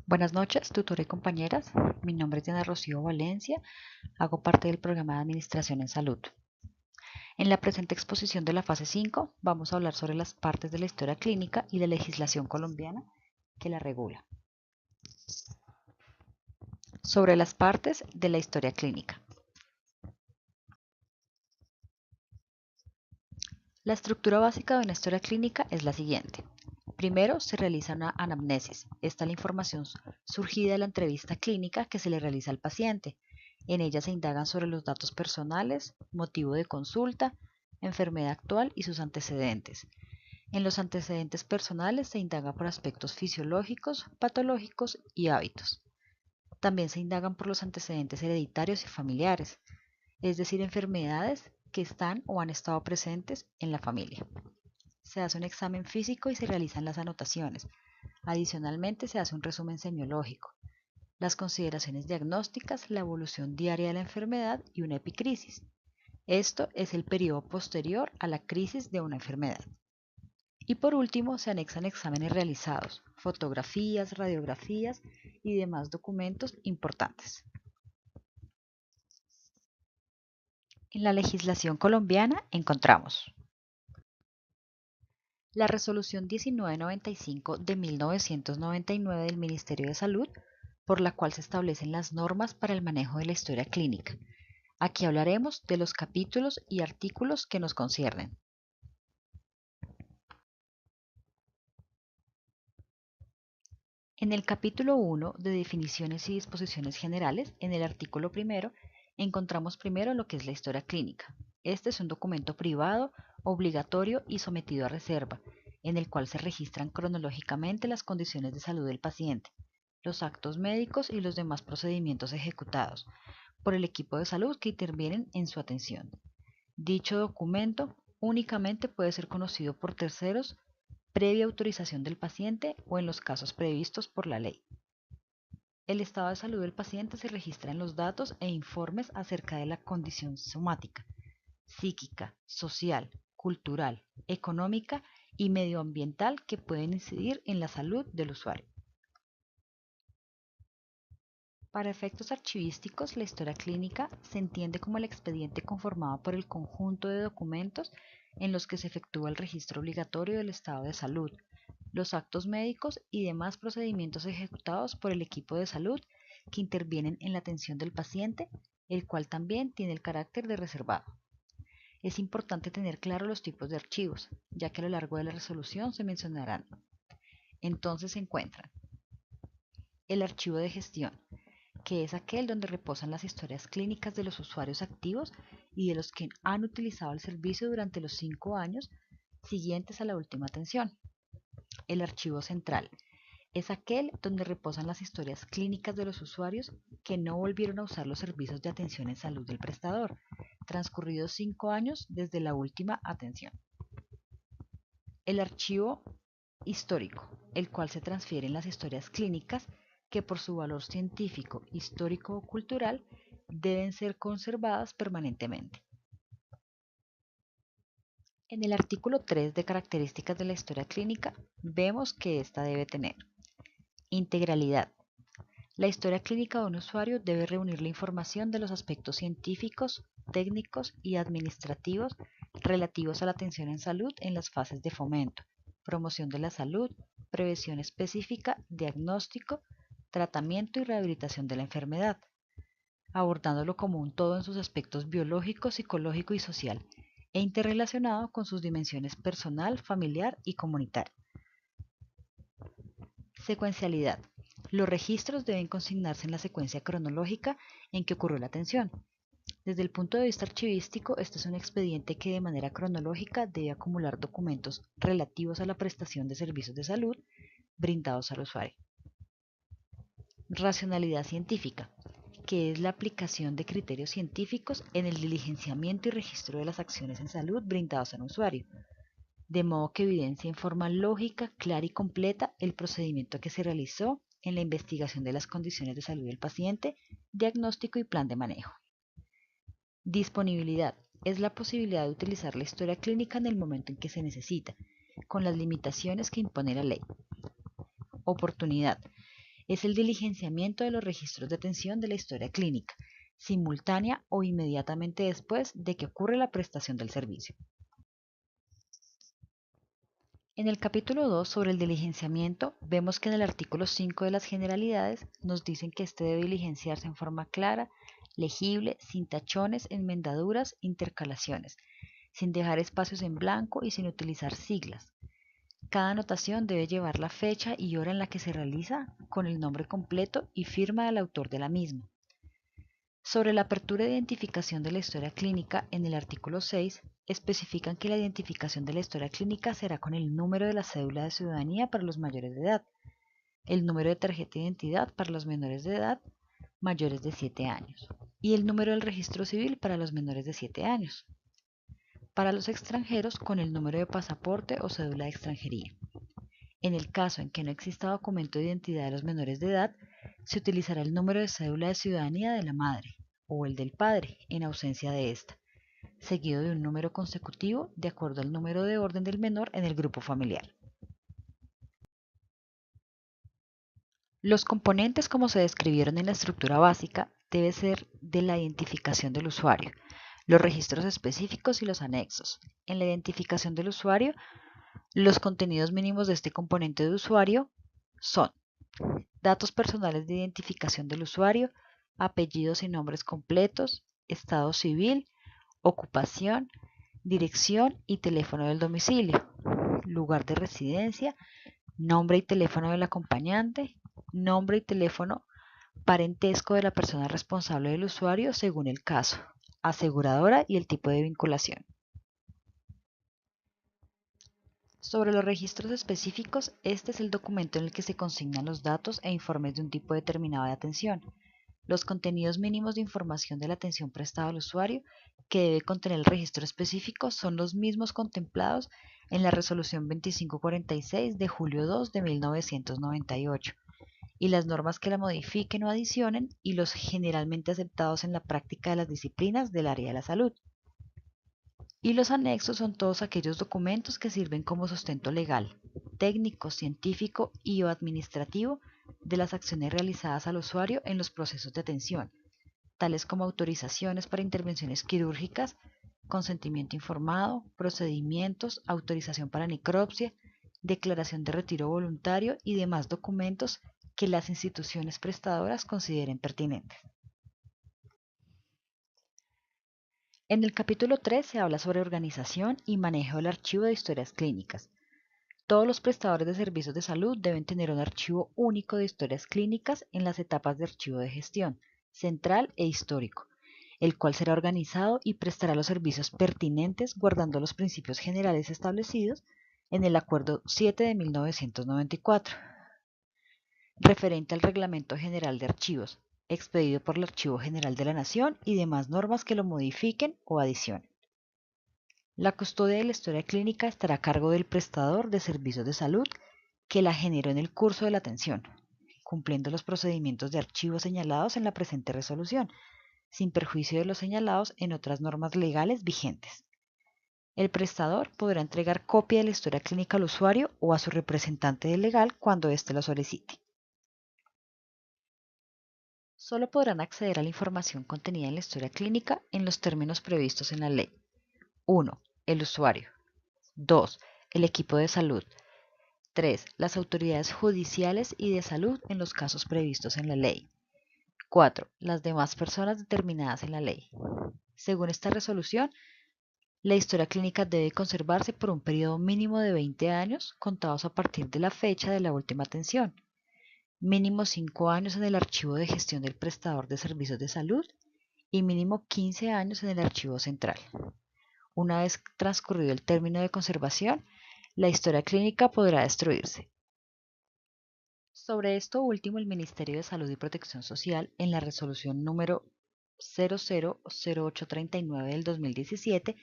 Buenas noches, tutor y compañeras. Mi nombre es Diana Rocío Valencia. Hago parte del programa de Administración en Salud. En la presente exposición de la fase 5 vamos a hablar sobre las partes de la historia clínica y la legislación colombiana que la regula. Sobre las partes de la historia clínica. La estructura básica de una historia clínica es la siguiente. Primero se realiza una anamnesis. Esta es la información surgida de la entrevista clínica que se le realiza al paciente. En ella se indagan sobre los datos personales, motivo de consulta, enfermedad actual y sus antecedentes. En los antecedentes personales se indaga por aspectos fisiológicos, patológicos y hábitos. También se indagan por los antecedentes hereditarios y familiares, es decir, enfermedades que están o han estado presentes en la familia. Se hace un examen físico y se realizan las anotaciones. Adicionalmente, se hace un resumen semiológico, las consideraciones diagnósticas, la evolución diaria de la enfermedad y una epicrisis. Esto es el periodo posterior a la crisis de una enfermedad. Y por último, se anexan exámenes realizados, fotografías, radiografías y demás documentos importantes. En la legislación colombiana encontramos la Resolución 1995 de 1999 del Ministerio de Salud, por la cual se establecen las normas para el manejo de la historia clínica. Aquí hablaremos de los capítulos y artículos que nos conciernen. En el capítulo 1 de definiciones y disposiciones generales, en el artículo primero, encontramos primero lo que es la historia clínica. Este es un documento privado, obligatorio y sometido a reserva, en el cual se registran cronológicamente las condiciones de salud del paciente, los actos médicos y los demás procedimientos ejecutados por el equipo de salud que intervienen en su atención. Dicho documento únicamente puede ser conocido por terceros previa autorización del paciente o en los casos previstos por la ley. El estado de salud del paciente se registra en los datos e informes acerca de la condición somática, psíquica, social, cultural, económica y medioambiental que pueden incidir en la salud del usuario. Para efectos archivísticos, la historia clínica se entiende como el expediente conformado por el conjunto de documentos en los que se efectúa el registro obligatorio del estado de salud, los actos médicos y demás procedimientos ejecutados por el equipo de salud que intervienen en la atención del paciente, el cual también tiene el carácter de reservado. Es importante tener claro los tipos de archivos, ya que a lo largo de la resolución se mencionarán. Entonces se encuentran el archivo de gestión, que es aquel donde reposan las historias clínicas de los usuarios activos y de los que han utilizado el servicio durante los 5 años siguientes a la última atención. El archivo central es aquel donde reposan las historias clínicas de los usuarios que no volvieron a usar los servicios de atención en salud del prestador, transcurridos 5 años desde la última atención. El archivo histórico, el cual se transfieren las historias clínicas que por su valor científico, histórico o cultural deben ser conservadas permanentemente. En el artículo 3 de características de la historia clínica vemos que ésta debe tener integralidad. La historia clínica de un usuario debe reunir la información de los aspectos científicos, técnicos y administrativos relativos a la atención en salud en las fases de fomento, promoción de la salud, prevención específica, diagnóstico, tratamiento y rehabilitación de la enfermedad, abordándolo como un todo en sus aspectos biológico, psicológico y social, e interrelacionado con sus dimensiones personal, familiar y comunitaria. Secuencialidad. Los registros deben consignarse en la secuencia cronológica en que ocurrió la atención. Desde el punto de vista archivístico, este es un expediente que de manera cronológica debe acumular documentos relativos a la prestación de servicios de salud brindados al usuario. Racionalidad científica, que es la aplicación de criterios científicos en el diligenciamiento y registro de las acciones en salud brindados al usuario, de modo que evidencia en forma lógica, clara y completa el procedimiento que se realizó en la investigación de las condiciones de salud del paciente, diagnóstico y plan de manejo. Disponibilidad es la posibilidad de utilizar la historia clínica en el momento en que se necesita, con las limitaciones que impone la ley. Oportunidad es el diligenciamiento de los registros de atención de la historia clínica, simultánea o inmediatamente después de que ocurre la prestación del servicio. En el capítulo 2 sobre el diligenciamiento, vemos que en el artículo 5 de las generalidades nos dicen que este debe diligenciarse en forma clara, legible, sin tachones, enmendaduras, intercalaciones, sin dejar espacios en blanco y sin utilizar siglas. Cada anotación debe llevar la fecha y hora en la que se realiza, con el nombre completo y firma del autor de la misma. Sobre la apertura de identificación de la historia clínica, en el artículo 6, especifican que la identificación de la historia clínica será con el número de la cédula de ciudadanía para los mayores de edad, el número de tarjeta de identidad para los menores de edad mayores de 7 años y el número del registro civil para los menores de 7 años. Para los extranjeros, con el número de pasaporte o cédula de extranjería. En el caso en que no exista documento de identidad de los menores de edad, se utilizará el número de cédula de ciudadanía de la madre o el del padre en ausencia de ésta, seguido de un número consecutivo de acuerdo al número de orden del menor en el grupo familiar. Los componentes como se describieron en la estructura básica deben ser de la identificación del usuario, los registros específicos y los anexos. En la identificación del usuario, los contenidos mínimos de este componente de usuario son datos personales de identificación del usuario, apellidos y nombres completos, estado civil, ocupación, dirección y teléfono del domicilio, lugar de residencia, nombre y teléfono del acompañante, nombre y teléfono parentesco de la persona responsable del usuario según el caso, aseguradora y el tipo de vinculación. Sobre los registros específicos, este es el documento en el que se consignan los datos e informes de un tipo determinado de atención. Los contenidos mínimos de información de la atención prestada al usuario que debe contener el registro específico son los mismos contemplados en la Resolución 2546 de julio 2 de 1998 y las normas que la modifiquen o adicionen y los generalmente aceptados en la práctica de las disciplinas del área de la salud. Y los anexos son todos aquellos documentos que sirven como sustento legal, técnico, científico y o administrativo de las acciones realizadas al usuario en los procesos de atención, tales como autorizaciones para intervenciones quirúrgicas, consentimiento informado, procedimientos, autorización para necropsia, declaración de retiro voluntario y demás documentos que las instituciones prestadoras consideren pertinentes. En el capítulo 3 se habla sobre organización y manejo del archivo de historias clínicas. Todos los prestadores de servicios de salud deben tener un archivo único de historias clínicas en las etapas de archivo de gestión, central e histórico, el cual será organizado y prestará los servicios pertinentes guardando los principios generales establecidos en el Acuerdo 7 de 1994, referente al Reglamento General de Archivos, expedido por el Archivo General de la Nación y demás normas que lo modifiquen o adicionen. La custodia de la historia clínica estará a cargo del prestador de servicios de salud que la generó en el curso de la atención, cumpliendo los procedimientos de archivo señalados en la presente resolución, sin perjuicio de los señalados en otras normas legales vigentes. El prestador podrá entregar copia de la historia clínica al usuario o a su representante legal cuando éste lo solicite. Solo podrán acceder a la información contenida en la historia clínica en los términos previstos en la ley. 1. El usuario. 2. El equipo de salud. 3. Las autoridades judiciales y de salud en los casos previstos en la ley. 4. Las demás personas determinadas en la ley. Según esta resolución, la historia clínica debe conservarse por un periodo mínimo de 20 años contados a partir de la fecha de la última atención, mínimo 5 años en el archivo de gestión del prestador de servicios de salud y mínimo 15 años en el archivo central. Una vez transcurrido el término de conservación, la historia clínica podrá destruirse. Sobre esto último, el Ministerio de Salud y Protección Social, en la resolución número 000839 del 2017,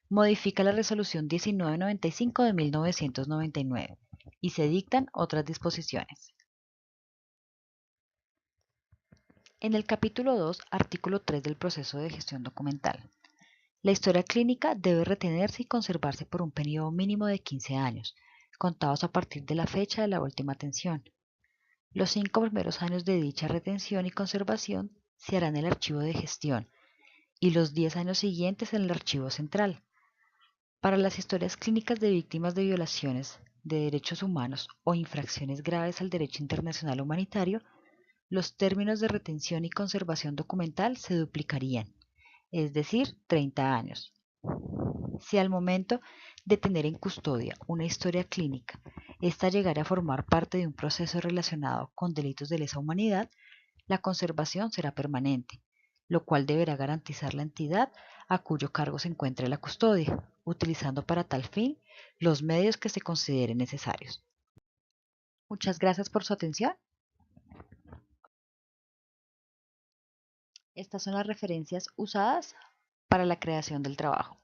modifica la resolución 1995 de 1999 y se dictan otras disposiciones. En el capítulo 2, artículo 3 del proceso de gestión documental, la historia clínica debe retenerse y conservarse por un periodo mínimo de 15 años, contados a partir de la fecha de la última atención. Los 5 primeros años de dicha retención y conservación se harán en el archivo de gestión y los 10 años siguientes en el archivo central. Para las historias clínicas de víctimas de violaciones de derechos humanos o infracciones graves al derecho internacional humanitario, los términos de retención y conservación documental se duplicarían, es decir, 30 años. Si al momento de tener en custodia una historia clínica, ésta llegara a formar parte de un proceso relacionado con delitos de lesa humanidad, la conservación será permanente, lo cual deberá garantizar la entidad a cuyo cargo se encuentre la custodia, utilizando para tal fin los medios que se consideren necesarios. Muchas gracias por su atención. Estas son las referencias usadas para la creación del trabajo.